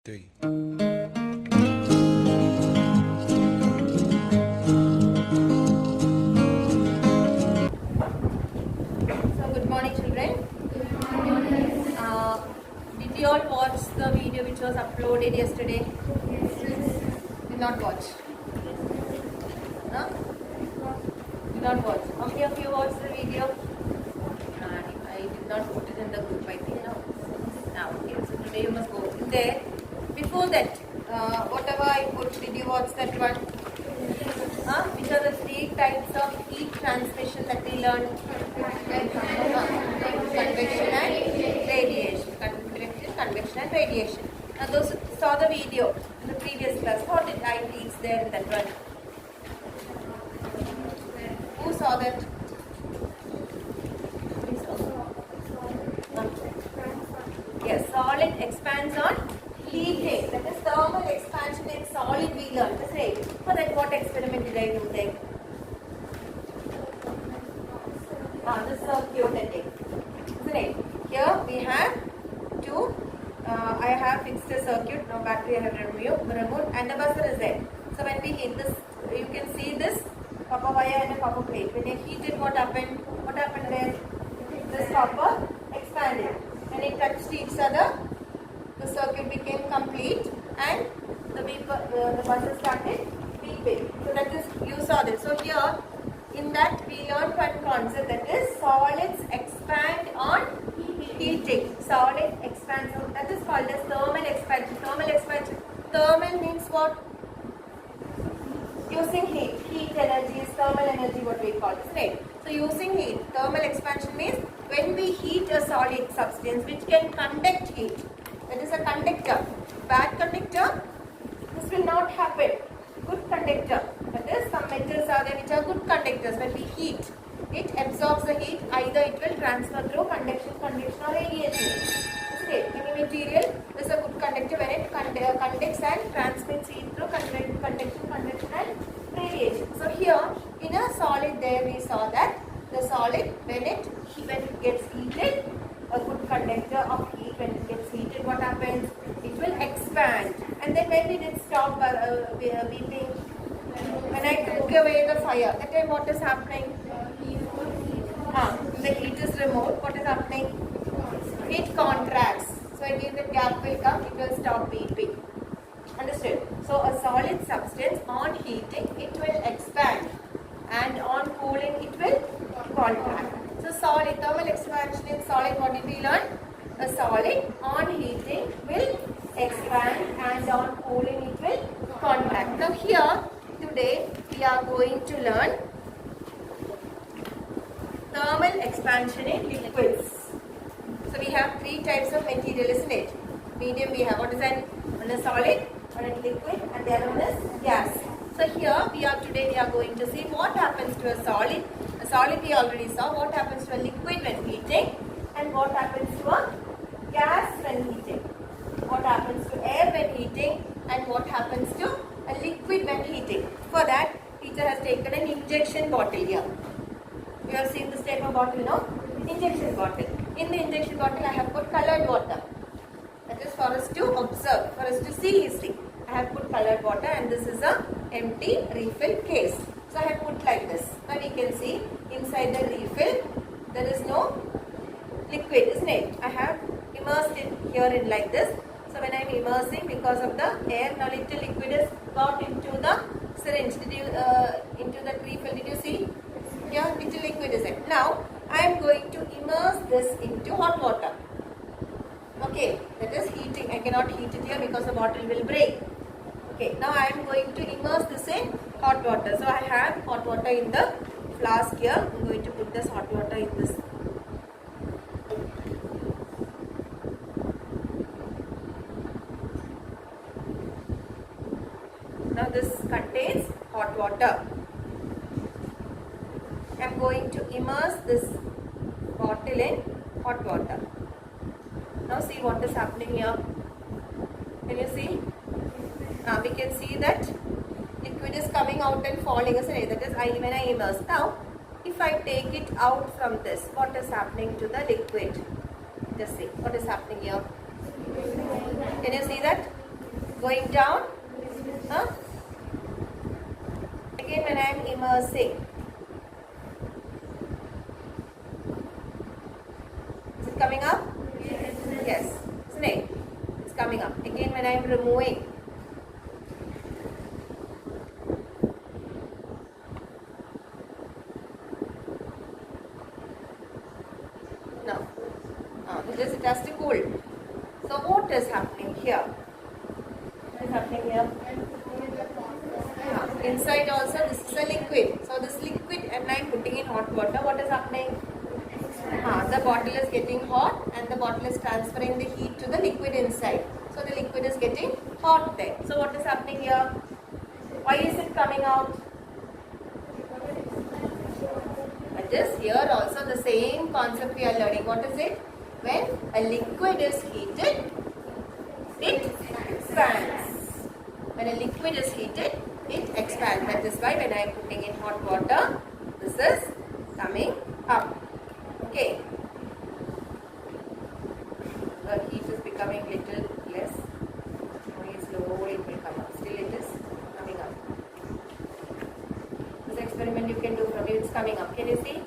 Three. So good morning, children. Did you all watch the video which was uploaded yesterday? Did not watch? Huh? Did not watch. How many of you watched the video? I did not put it in the group, I think. No. Now, okay. So today you must go in there. Before that, whatever I put, did you watch that one? Which are the three types of heat transmission that we learned? Convection and radiation. Convection and radiation. Now those who saw the video in the previous class, what did I teach there in that one? Who saw that? Yes, solid expands on heating. That is thermal expansion in solid we learned. Just say, for that what experiment did I do there? The circuit ending. Isn't it? Here we have two. I have fixed a circuit. Now battery I have removed and the buzzer is there. So when we hit this, you can see this copper wire and a copper plate. When you heat it, what happened? What happened there? This copper expanded. When it touched each other, the circuit became complete and the buzzer started beeping. So that is, you saw this. So here, in that we learned one concept, that is solids expand on heating. Solid expands on, that is called as thermal expansion. Thermal expansion. Thermal means what? Using heat. Heat energy is thermal energy, what we call, isn't it? So using heat. Thermal expansion means when we heat a solid substance which can conduct heat. That is a conductor. Bad conductor, this will not happen. Good conductor, that is some metals are there which are good conductors. When we heat, it absorbs the heat, either it will transfer through conduction, or radiation. Isn't it? Any material is a good conductor when it conducts and transmits heat through conduction and radiation. So here in a solid there we saw that the solid when it gets heated, a good conductor of heat, when it gets heated, what happens? It will expand. And then when did it stop beeping? When I took away the fire, that time what is happening? The heat is removed. What is happening? It contracts. So again the gap will come, it will stop beeping. Understood? So a solid substance on heating, it will expand. And on cooling, it will contract. So solid, thermal expansion in solid, what did we learn? A solid on heating will expand and on cooling it will contract. Now here today we are going to learn thermal expansion in liquids. So we have three types of material, isn't it? Medium we have, what is that? One is solid, one is liquid and the other one is gas. So here we are going to see what happens to a solid. A solid we already saw. What happens to a liquid when heating and what happens to a gas when heating. What happens to air when heating and what happens to a liquid when heating. For that, teacher has taken an injection bottle here. You have seen this type of bottle, no? Injection bottle. In the injection bottle, I have put colored water. That is for us to observe, for us to see history. I have put colored water and this is a empty refill case. So I have put like this. Now we can see inside the refill there is no liquid, isn't it? I have immersed it here in like this. So when I am immersing, because of the air, now little liquid is got into the syringe. Did you into that refill? Did you see? Yeah, little liquid is it. Now I am going to immerse this into hot water. Okay, that is heating. I cannot heat it here because the bottle will break. Okay, now I am going to immerse this in hot water. So I have hot water in the flask here. I am going to put this hot water in this. Now this contains hot water. I am going to immerse this bottle in hot water. Now see what is happening here. Can you see? We can see that liquid is coming out and falling, isn't it? That is when I immerse. Now, if I take it out from this, what is happening to the liquid? Just see what is happening here. Can you see that? Going down. Huh? Again when I am immersing. Is it coming up? Yes. Isn't it? It's coming up. Again when I am removing. No. Because it has to cool. So what is happening here? What is happening here? Inside also this is a liquid. So this liquid and I am putting in hot water. What is happening? The bottle is getting hot and the bottle is transferring the heat to the liquid inside. So the liquid is getting hot there. So what is happening here? Why is it coming out? But this here also the same concept we are learning. What is it? When a liquid is heated, it expands. When a liquid is heated, it expands. That is why when I am putting in hot water, this is coming up. Okay. The heat is becoming little less. Only slowly it will come up. Still it is coming up. This experiment you can do from here. It's coming up. Can you see?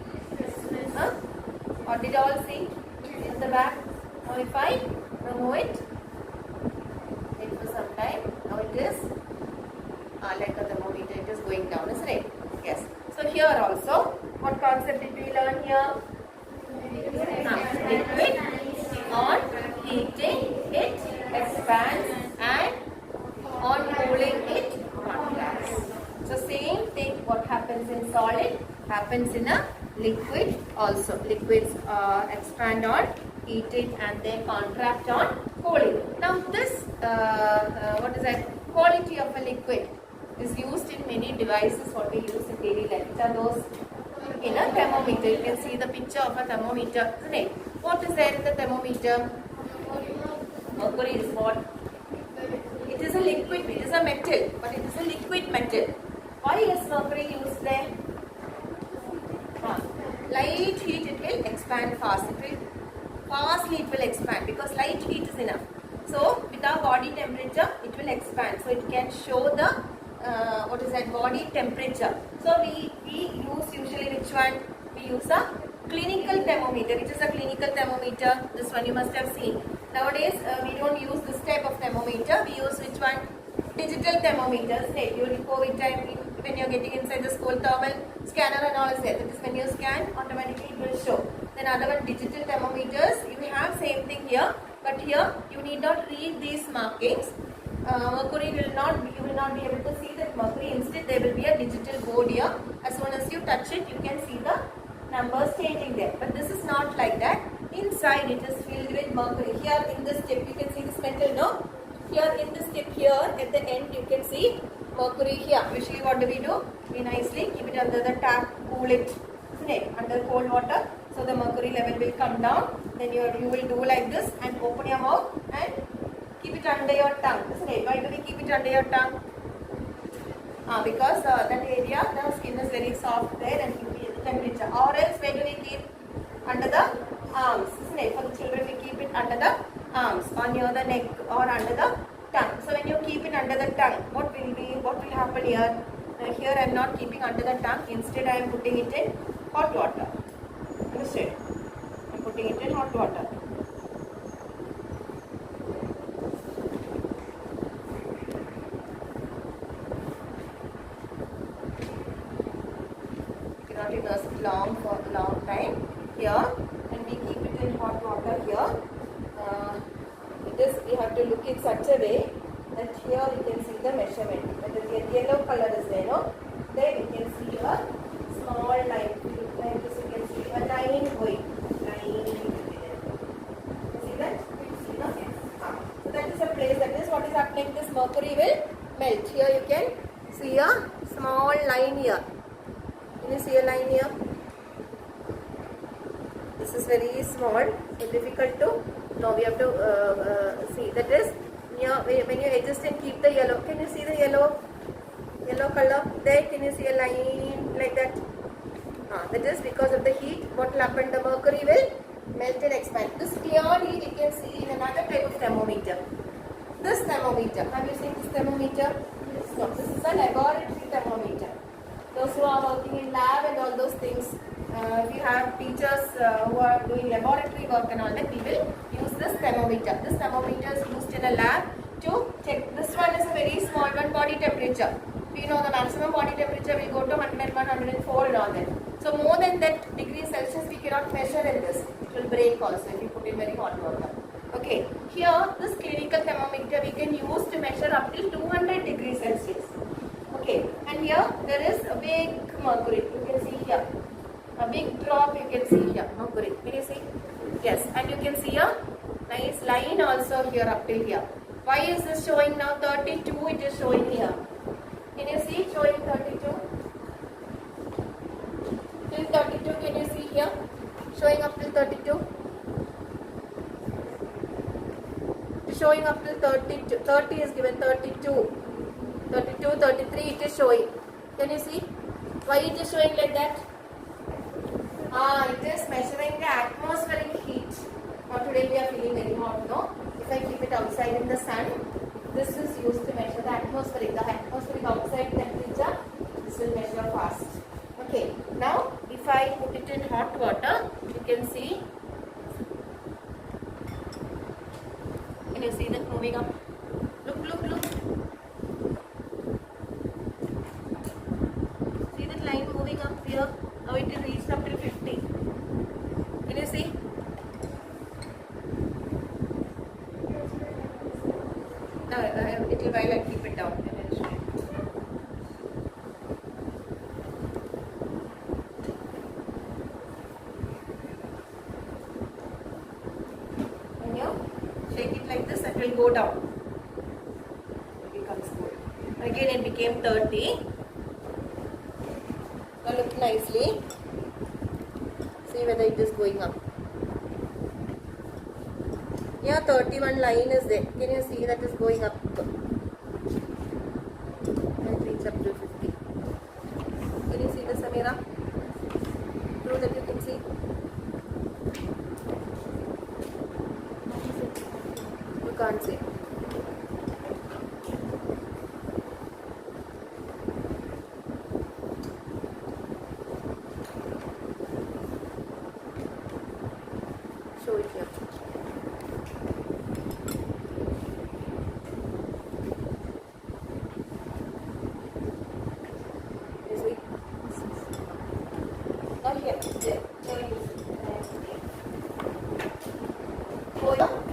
Huh? Or did you all see? In the back. Now if I remove it, wait for some time. Now it is like a thermometer. It is going down, isn't it? Yes. So here also, what concept did we learn here? Liquid on heating it expands and on cooling it contracts. So same thing what happens in solid happens in a liquid also. Liquids expand on heating and they contract on cooling. Now this what is that? Quality of a liquid is used in many devices what we use in daily life. Which are those? In a thermometer. You can see the picture of a thermometer, isn't it? What is there in the thermometer? Mercury is what? It is a liquid, it is a metal, but it is a liquid metal. Why is mercury used there? Light heat it will expand fast. Fastly it will expand because light heat is enough. So with our body temperature it will expand. So it can show the what is that, body temperature. So we use usually which one? We use a clinical thermometer. Which is a clinical thermometer? This one you must have seen. Nowadays we don't use this type of thermometer. We use which one? Digital thermometers. Hey, during COVID time when you are getting inside the school, thermal scanner and all is there. That is when you scan, automatically it will show. Then other one, digital thermometers. You have same thing here, but here you need not read these markings. Mercury will not be, you will not be able to see that mercury. Instead there will be a digital board here. As soon as you touch it, you can see the numbers changing there. But this is not like that. Inside it is filled with mercury. Here in this tip you can see this metal, no? Here in this tip here at the end you can see mercury here. Usually what do? We nicely keep it under the tap, cool it, isn't it? Under cold water. So the mercury level will come down. Then you will do like this and open your mouth and keep it under your tongue, isn't it? Why do we keep it under your tongue? Because that area, the skin is very soft there and keep the temperature. Or else where do we keep? Under the arms, isn't it? For the children we keep it under the arms or near the neck or under the tongue. So when you keep it under the tongue, what will happen here? Here I am not keeping under the tongue. Instead I am putting it in hot water. Understood? I am putting it in hot water. Cannot immerse it for a long time. Here, and we keep it in hot water here. We have to look in such a way that here we can see the measurement. That is yellow color is there, no? There we can see a small line. Like this you can see a line going. See that? See, no? So that is a place, that is what is happening. This mercury will melt. Here you can see a small line here. Can you see a line here? This is very small, so difficult to. Now we have to see. That is near when you adjust and keep the yellow. Can you see the yellow color? There can you see a line like that? That is because of the heat. What will happen? The mercury will melt and expand. This clearly we can see in another type of thermometer. This thermometer. thermometer. Have you seen this thermometer? No, this is a laboratory thermometer. Those who are working in lab and all those things, if you have teachers who are doing laboratory work and all that, we will use this thermometer. This thermometer is used in a lab to check. This one is a very small one, body temperature. We know the maximum body temperature will go to 101, 104 and all that. So more than that degree Celsius we cannot measure in this. It will break also if you put in very hot water. Okay, here this clinical thermometer we can use to measure up till 200 degrees Celsius. Okay, and here there is a big mercury. You can see here. A big drop you can see here. Mercury. Can you see? Yes, and you can see a nice line also here up till here. Why is this showing now 32? It is showing here. Can you see showing 32? Till 32, can you see here? Showing up till 32? Showing up till 32. 30 is given 32. 32, 33 it is showing. Can you see? Why it is showing like that? It is measuring the atmospheric heat. Now today we are feeling very hot, no? If I keep it outside in the sun, this is used to measure the atmospheric outside temperature. This will measure fast. Okay, now if I put it in hot water, you can see. Can you see that moving up? Look, look, look. See that line moving up here? Now it is reached up till 50. Can you see? Now little while I keep it down and I'll show you. And you shake it like this and it will go down. It becomes cold. Again it became 30. Now look nicely. See whether it is going up. Yeah, 31 line is there. Can you see that is going up? And reach up to 50. Can you see the Samira? True that you can see? You can't see. Show it here.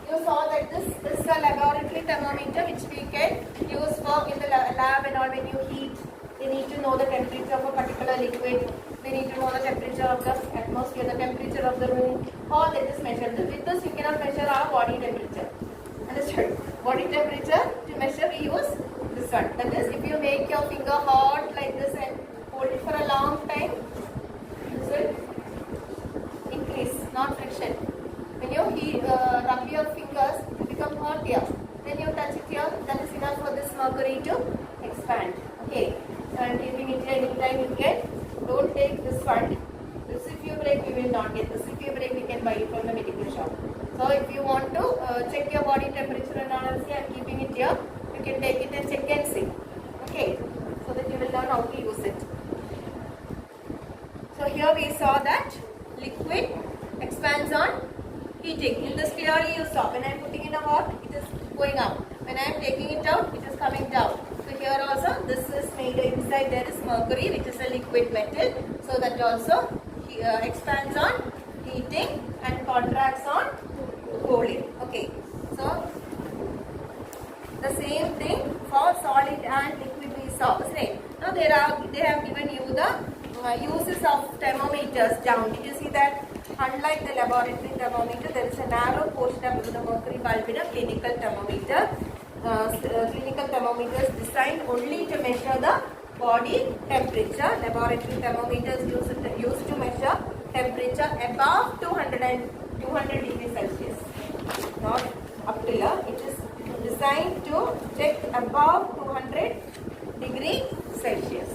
You saw that this is a laboratory thermometer which we can use for in the lab and all. When you heat, they need to know the temperature of a particular liquid. They need to know the temperature of the atmosphere, the temperature of the room. All that is measured. With this, you cannot measure our body temperature. Understood? Body temperature to measure, we use this one. That is, if you make your finger hot like this and hold it for a long time, this will increase, not friction. When you rub your fingers, it becomes hot here. Then you touch it here, that is enough for this mercury to expand. Okay, so I am keeping it here anytime you get. Don't take this one. This if you break, we will not get this. If you break, we can buy it from the medical shop. So if you want to check your body temperature and all, see, I am keeping it here. You can take it and check and see. Okay, so that you will learn how to use it. So here we saw that liquid expands on heating. In this clearly you saw. When I am putting in a hot, it is going up. When I am taking it out, it is coming down. So here also, this is made inside there is mercury, which is a liquid metal. So that also expands on heating and contracts on cooling. Okay. So the same thing for solid and liquid we saw. Right? Now they have given you the uses of thermometers down. Did you see that? Unlike the laboratory thermometer, there is a narrow portion of the mercury bulb in a clinical thermometer. Clinical thermometers designed only to measure the body temperature. Laboratory thermometers used to measure temperature above 200 degrees Celsius. Not up till here. It is designed to check above 200 degrees Celsius.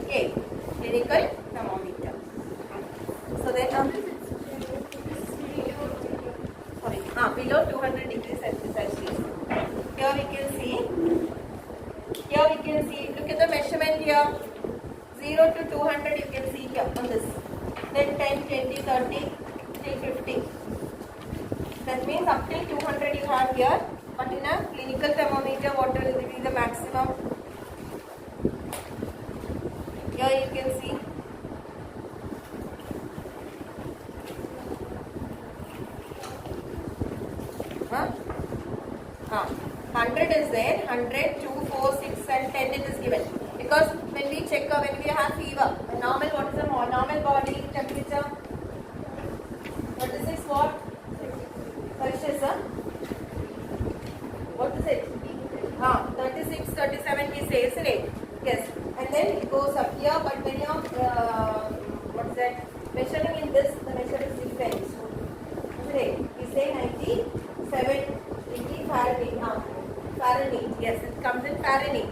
Okay, clinical thermometer. So then below 200 degrees Celsius. Here we can see Here we can see, look at the measurement here. 0 to 200 you can see here on this. Then 10, 20, 30 till 50. That means up till 200 you have here. But in a clinical thermometer, what will be the maximum? Here you can see. Huh? 100 is there, 100, 2, 4, 6 and 10 it is given. Because when we check, when we have fever, normal, what is the normal body temperature? What is this, what? Celsius, huh? What is it? 36, 37 we say, isn't it? Yes. And then it goes up here, but when you are, what is that? Measuring in this, the measure is different. Isn't it? We say 97 degree Fahrenheit. Fahrenheit, yes, it comes in Fahrenheit.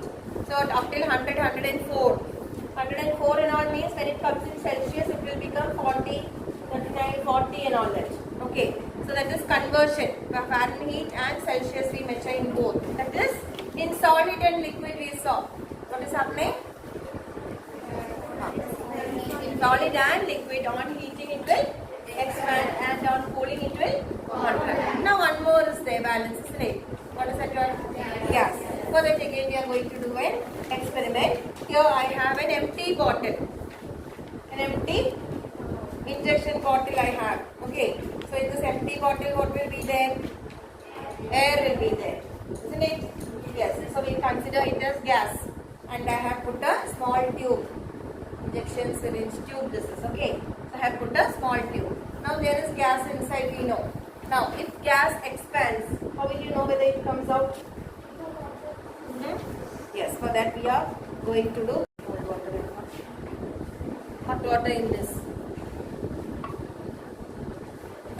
So up till 100, 104. 104 and all means when it comes in Celsius, it will become 40, 39, 40 and all that. Okay. So that is conversion. Fahrenheit and Celsius we measure in both. That is in solid and liquid we saw. What is happening? In solid and liquid, on heating it will expand and on cooling it will contract. Now one more is there, balance, isn't it? What is that one? Gas. For that again we are going to do an experiment. Here I have an empty bottle. An empty injection bottle I have. Okay. So in this empty bottle what will be there? Air will be there. Isn't it? Yes. So we consider it as gas. And I have put a small tube. Injection syringe tube this is. Okay. So I have put a small tube. Now there is gas inside we know. Now if gas expands, how will you know whether it comes out? Yes. For that we are going to do hot water in this.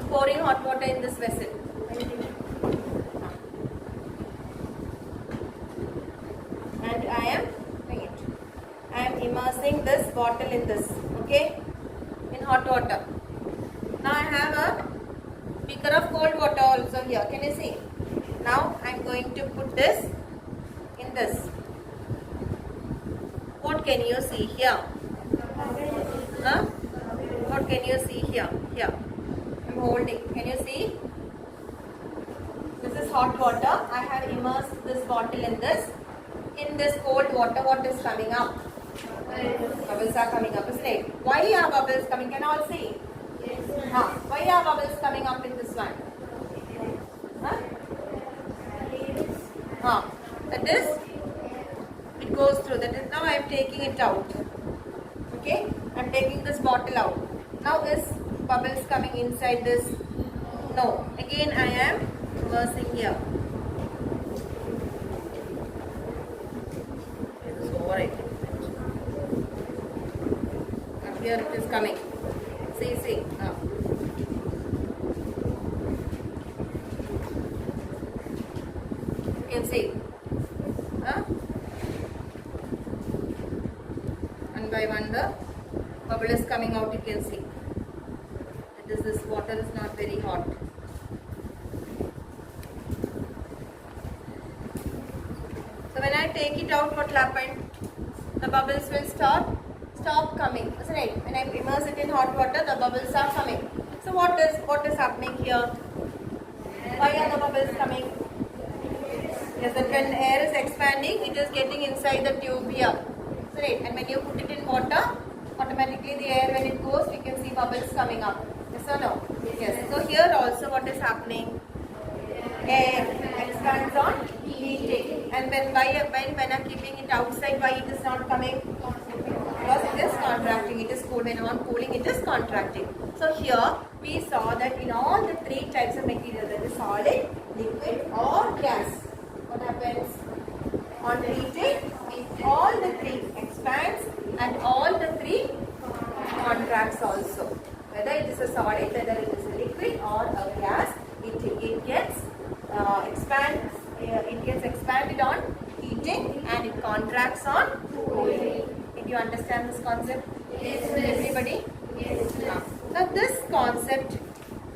Pouring hot water in this vessel. And I am immersing this bottle in this, okay, in hot water. Now I have a beaker of cold water also here. Can you see? Now I am going to put this in this. What can you see here? Huh? What can you see here? Here. Holding. Can you see? This is hot water. I have immersed this bottle in this. In this cold water, what is coming up? Bubbles are coming up, isn't it? Why are bubbles coming? Can all see? Yes. Why are bubbles coming up in this one? That is, it goes through. That is, now I am taking it out. Okay? I am taking this bottle out. Now is bubbles coming inside this? No. Again I am immersing here. This is over, I think. Up here it is coming. See. You can see. One by one the bubble is coming out, you can see. This water is not very hot. So when I take it out, what will happen? The bubbles will stop coming, isn't it? When I immerse it in hot water, the bubbles are coming. So what is happening here? Why are the bubbles coming? Yes, that when air is expanding, it is getting inside the tube here, isn't it? And when you put it in water, automatically the air, when it goes, we can see bubbles coming up. Yes or no? Yes. So here also what is happening? Air expands on heating. And when I'm keeping it outside, why it is not coming? Because it is contracting. It is cold. When on cooling, it is contracting. So here we saw that in all the three types of material, that is solid, liquid or gas, what happens? On heating, all the three expands and all the three contracts also. Whether it is a solid, whether it is a liquid or a gas, it gets expanded on heating and it contracts on cooling. Did you understand this concept? Yes. Everybody? Yes. Now this concept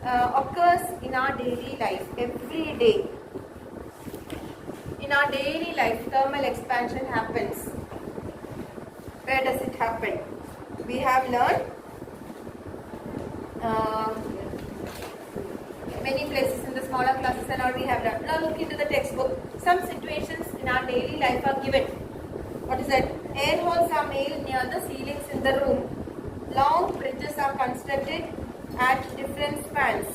occurs in our daily life every day. In our daily life, thermal expansion happens. Where does it happen? We have learned many places in the smaller classes and all we have done. Now look into the textbook. Some situations in our daily life are given. What is that? Air holes are made near the ceilings in the room. Long bridges are constructed at different spans.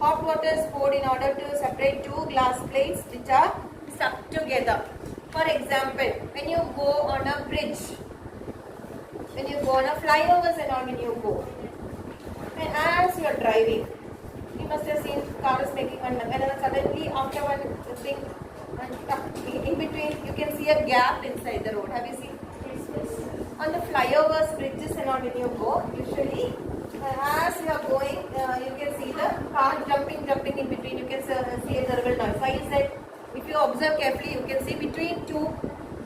Hot water is poured in order to separate two glass plates which are stuck together. For example, when you go on a bridge, when you go on a flyovers and all, when you go, and as you are driving, you must have seen cars making one, and then suddenly after one thing, in between you can see a gap inside the road. Have you seen? On the flyovers, bridges and all, when you go, usually as you are going, you can see the car jumping in between. You can see a terrible noise. Why is that? If you observe carefully, you can see between two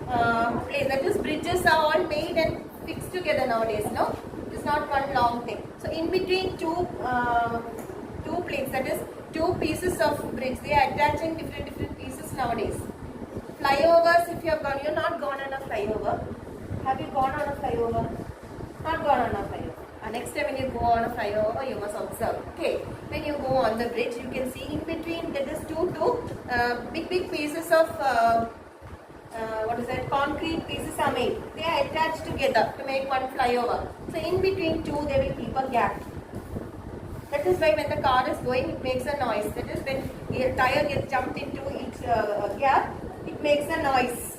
places. That is, bridges are all made and fixed together nowadays. No, it's not one long thing. So in between two plates, that is two pieces of bridge, they are attaching different pieces nowadays. Flyovers, if you have gone, you are not gone on a flyover. Have you gone on a flyover? Not gone on a flyover. Next time when you go on a flyover, you must observe. Okay, when you go on the bridge, you can see in between there is two big pieces of what is that? Concrete pieces are made. They are attached together to make one flyover. So in between two, they will keep a gap. That is why when the car is going, it makes a noise. That is when the tire gets jumped into its gap, it makes a noise,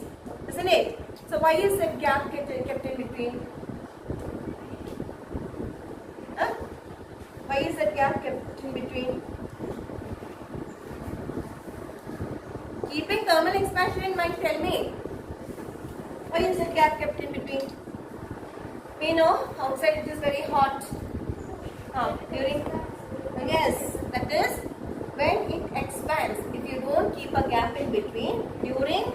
isn't it? So why is that gap kept in between? Why is that gap kept in between? Keeping thermal expansion in mind, tell me. Why is that gap kept in between? We know outside it is very hot. Yes, that is when it expands. If you don't keep a gap in between, during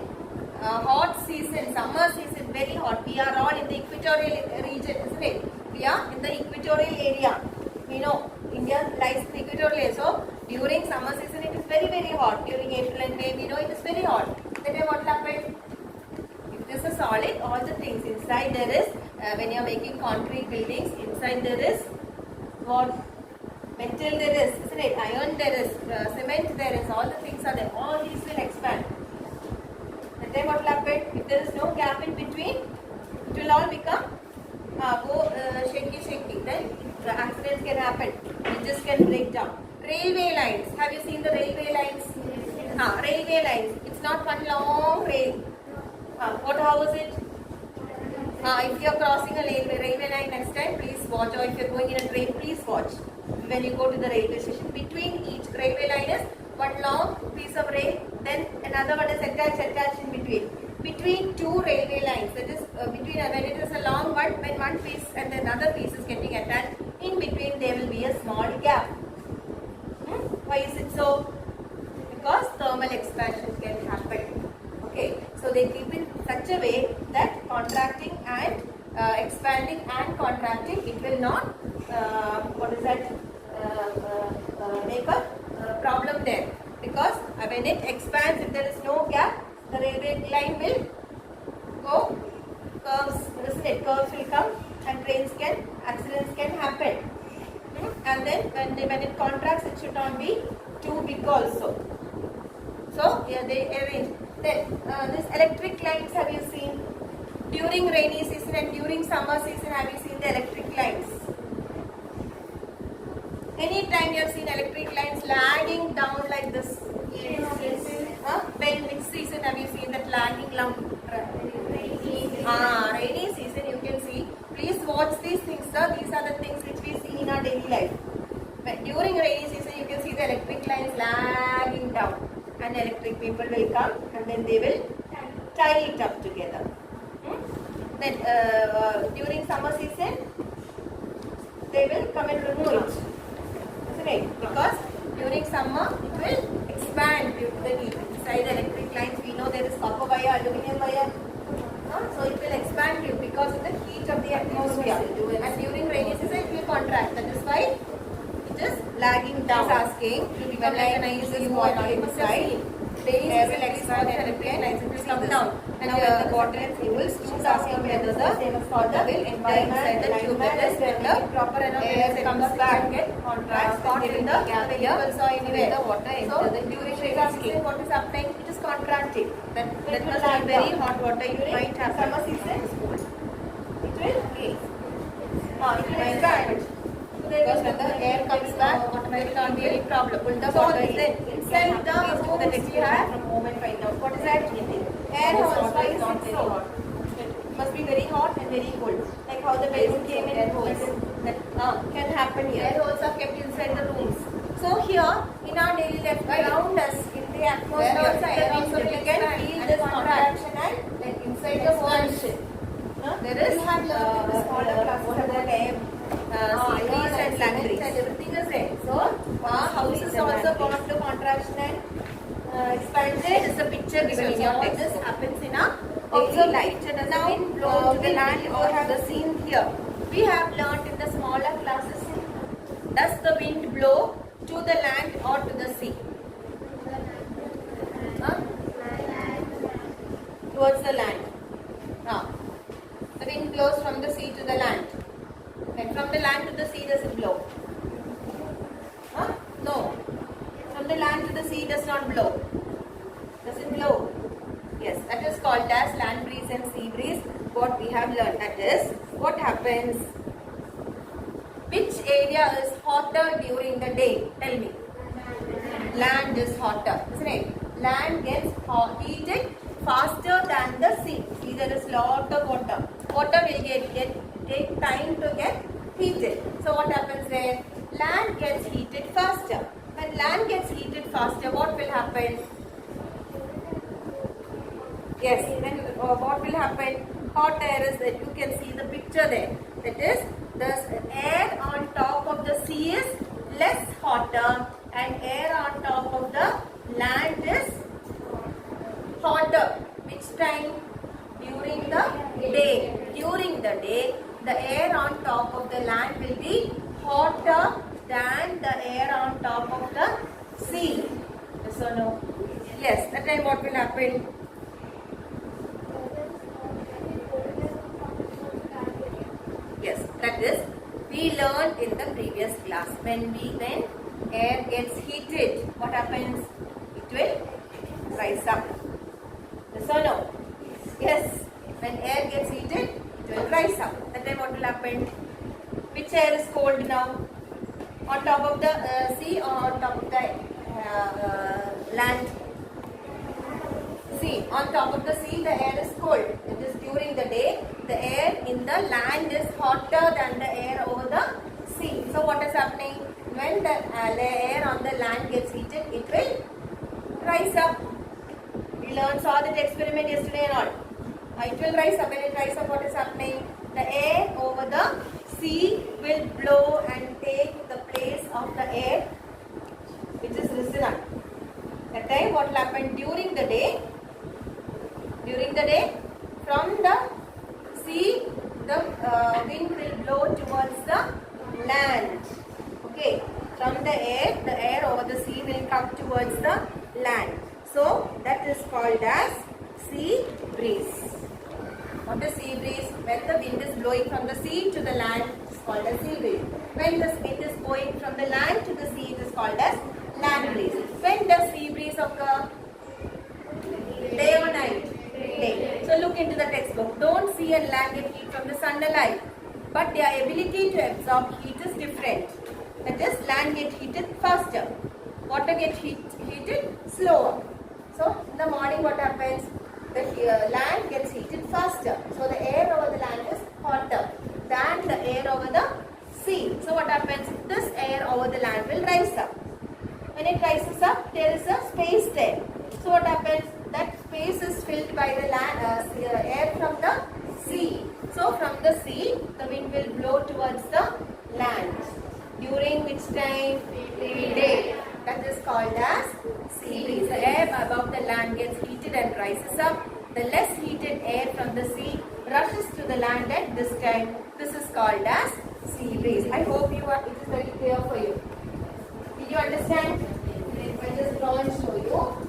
hot season, summer season, very hot. We are all in the equatorial region, isn't it? We are in the equatorial area. We know India lies in the equatorial area. So during summer season, it is very hot. During April and May, we know it is very hot. Then what happens? If it is a solid, all the things inside there is, when you are making concrete buildings, inside there is what? Metal there is, isn't it? Iron there is, cement there is, all the things are there. All these will expand. And then what will happen? If there is no gap in between, it will all become shaky. Then the accidents can happen. Bridges can break down. Railway lines. Have you seen the railway lines? Railway lines. It's not one long rail. How is it? If you are crossing a railway line next time, please watch. Or if you are going in a train, please watch. When you go to the railway station, between each railway line is one long piece of rail, then another one is attached in between. Between two railway lines, that is when it is a long one, when one piece and another piece is getting attached, in between there will be a small gap. Why is it so? Because thermal expansion can happen. Okay, so they keep in such a way that contracting and expanding and contracting, it will not make a problem there, because when it expands, if there is no gap, the railway line will go curves, isn't it? Curves will come and accidents can happen. And then when it contracts, it should not be too big also. So yeah, they arrange. Then this electric lines, have you seen? During rainy season and during summer season, have you seen the electric lines? Anytime you have seen electric lines lagging down like this? Yes. When which season have you seen that lagging down? Rainy season, you can see. Please watch these things, sir. These are the things which we see in our daily life. But during rainy season, you can see the electric lines lagging down, and electric people will come and then they will tie it up together. Then during summer season, they will come and remove it. Isn't it? Because during summer, it will expand due to the heat. Inside the electric lines, we know there is copper wire, aluminum wire. So it will expand because of the heat of the atmosphere. And during rainy season, it will contract. That is why it is lagging down. It is asking to become like an ice water inside. air will expand and it will come down. And now when the water cools, choose asking whether the water will enter inside the tube. That is when the proper air comes back, get contracts in the vehicles or anywhere. The water enters the during freezing, what is happening? It is contracting. That must be very hot water. You might have summer season. It will expand. Because when the air comes back, automatically can't be any problem. Pull the water in. Inside the that we have from moment find out what is that air also is not very hot. It must be very hot and very cold. Like how the balloon came in air holes. That can happen here. Air holes are kept inside the rooms. So here in our daily life around us in the atmosphere also we can feel this contraction and like inside the expansion. There is smaller classes about air. Series and land breeze and everything is there. So, houses also got the contraction and expanded. Is the picture given in your text. This happens in a daily life. Now, to the land or have the scene here. We have learnt in the smaller classes. Does the wind blow to the land or to the sea? Towards the land. The wind blows from the sea to the land. And from the land to the sea does it blow? No. From the land to the sea does not blow. Does it blow? Yes, that is called as land breeze and sea breeze. What we have learned, that is, what happens? Which area is hotter during the day? Tell me. Land is hotter, isn't it? Land gets heated faster than the sea. See, there is lot of water. Water will take time to get heated. So what happens there? Land gets heated faster. When land gets heated faster, what will happen? Yes, then what will happen? Hot air is that you can see the picture there. That is, the air on top of the sea is less hotter and air on top of the land is hotter. Which time? During the day. During the day, the air on top of the land will be hotter than the air on top of the sea. Yes or no? Yes. That time what will happen? Yes. That is, we learned in the previous class. When air gets heated, what happens? It will rise up. Yes or no? Yes. When air gets heated, it will rise up. That time what will happen? Which air is cold now? On top of the sea or on top of the land? Sea. On top of the sea, the air is cold. It is during the day. The air in the land is hotter than the air over the sea. So what is happening? When the air on the land gets heated, it will rise up. We saw that experiment yesterday and all. It will rise up. When it rises up, what is happening? The air over the sea will blow and take the place of the air which is risen up. That time what will happen? During the day, from the sea, the wind will blow towards the land. Okay. From the air over the sea will come towards the land. So that is called as sea breeze. What is sea breeze? When the wind is blowing from the sea to the land, it is called as sea breeze. When the wind is going from the land to the sea, it is called as land breeze. When does sea breeze occur? Day or night? Day. So look into the textbook. Don't sea and land get heat from the sun alike, but their ability to absorb heat is different. That is, land gets heated faster. Water gets heated slower. So in the morning what happens? The land gets heated faster. So the air over the land is hotter than the air over the sea. So what happens? This air over the land will rise up. When it rises up, there is a space there. So what happens? That space is filled by the air from the sea. So from the sea, the wind will blow towards the land. During which time? Day. That is called as sea breeze. The air above the land gets heated and rises up. The less heated air from the sea rushes to the land at this time. This is called as sea breeze. I hope it is very clear for you. Did you understand? I just draw and show you.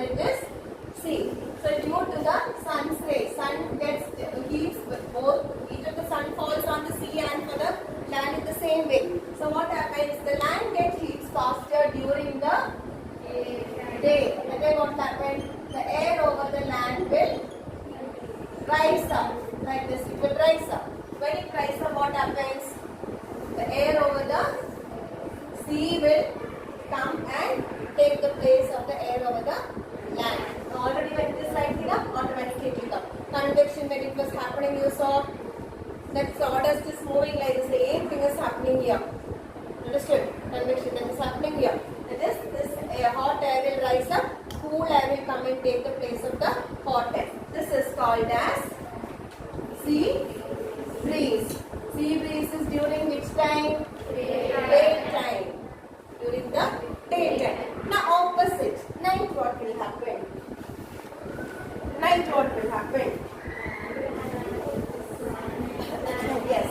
it is sea. So due to the sun's rays, sun gets heats both heat of the sun falls on the sea and for the land in the same way. So what happens? The land gets heats faster during the day. And then what happens? The air over the land will rise up like this. It will rise up. When it rises up, what happens? The air over the sea will come and take the place of the air over the land. Now already when it is rising up, automatically it will come. Convection, when it was happening, you saw that sawdust is moving like the same thing is happening here. Understood? Convection that is happening here. That is, this hot air will rise up, cool air will come and take the place of the hot air. This is called as sea breeze. Sea breeze is during which time? Daytime. During the daytime. Now opposite. Night what will happen? Night what will happen? Yes.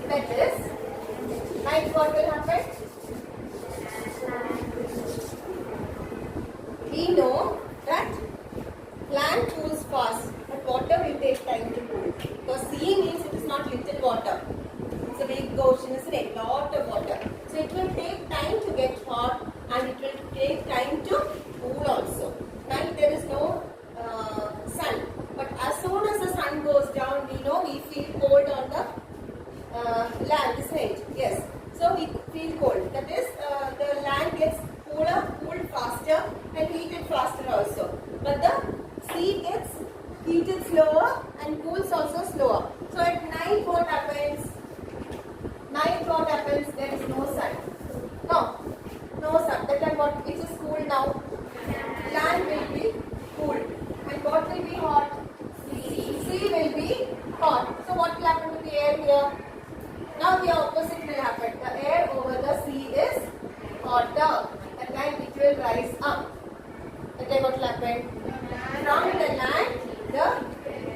That is. Night what will happen? We know that land cools fast, but water will take time to cool. Because sea means it is not little water. It's a big ocean, isn't it? Lot of water. So it will take time to get hot and it will take time to cool also. Night there is no sun. But as soon as the sun goes down, we know we feel cold on the land, isn't it? Yes. So we feel cold. That is, the land gets cooler, cooled faster and heated faster also. But the sea gets heated slower and cools also slower. So at night what happens? Night what happens? There is no sun. No sun. That time what? It is cool now. Land will be cool. And what will be hot? Sea will be hot. So what will happen to the air here? Now the opposite will happen. The air over the sea is hotter. At night it will rise up. That time what will happen? From the land, the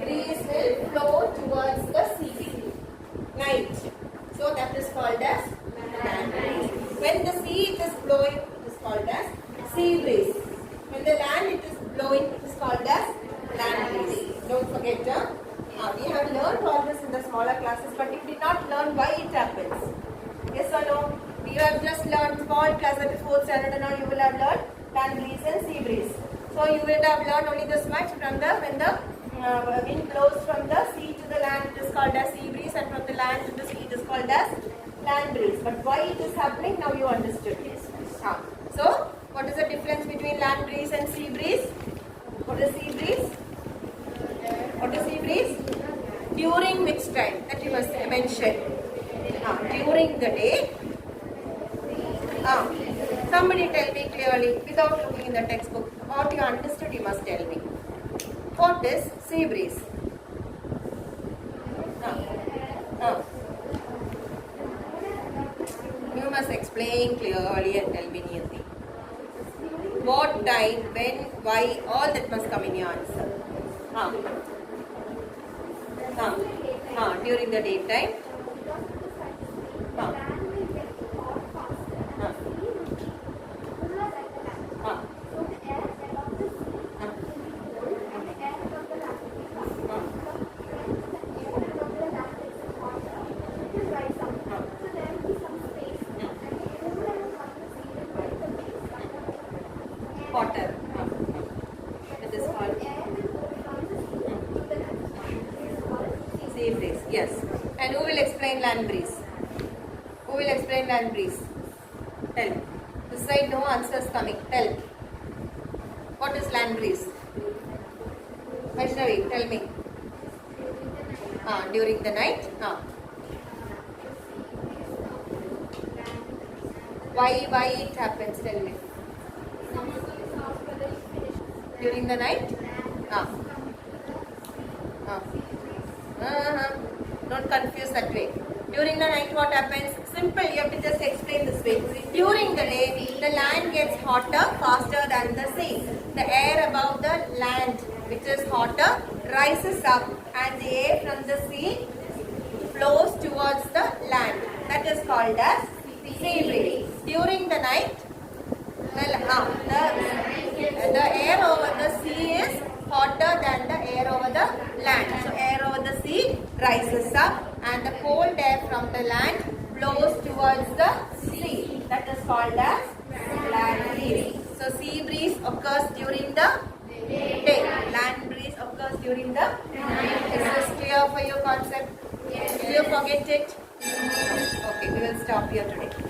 breeze will flow towards the sea. Night. So that is called as land breeze. When the sea is blowing, it is called as sea breeze. When the land it is blowing, it is called as land breeze. Don't forget, we have learned all this in the smaller classes, but you did not learn why it happens. Yes or no? We have just learned small class at the 4th standard and now you will have learned land breeze and sea breeze. So you will have learned only this much from the when the wind blows from the sea to the land, it is called as sea breeze, and from the land to the sea it is called as land breeze. But why it is happening, now you understood. So what is the difference between land breeze and sea breeze? What is sea breeze? What is sea breeze? During which time? That you must mention. During the day. Somebody tell me clearly, without looking in the textbook, what you understood you must tell me. What is sea breeze? You must explain clearly and tell me anything. What time, when, why, all that must come in your answer. During the daytime. Water. It is called sea breeze. Yes. And who will explain land breeze? Who will explain land breeze? Tell. This side no answers coming. Tell. What is land breeze? Vaishnavi, tell me. During the night? Why it happens? Tell me. During the night? Don't confuse that way. During the night what happens? Simple, you have to just explain this way. During the day, the land gets hotter faster than the sea. The air above the land, which is hotter, rises up and the air from the sea flows towards the land. That is called as sea breeze. During the night, the the air over the sea is hotter than the air over the land. So air over the sea rises up and the cold air from the land blows towards the sea. That is called as land breeze. So sea breeze occurs during the day. Land breeze occurs during the night. Is this clear for your concept? Yes. Did you forget it? Okay, we will stop here today.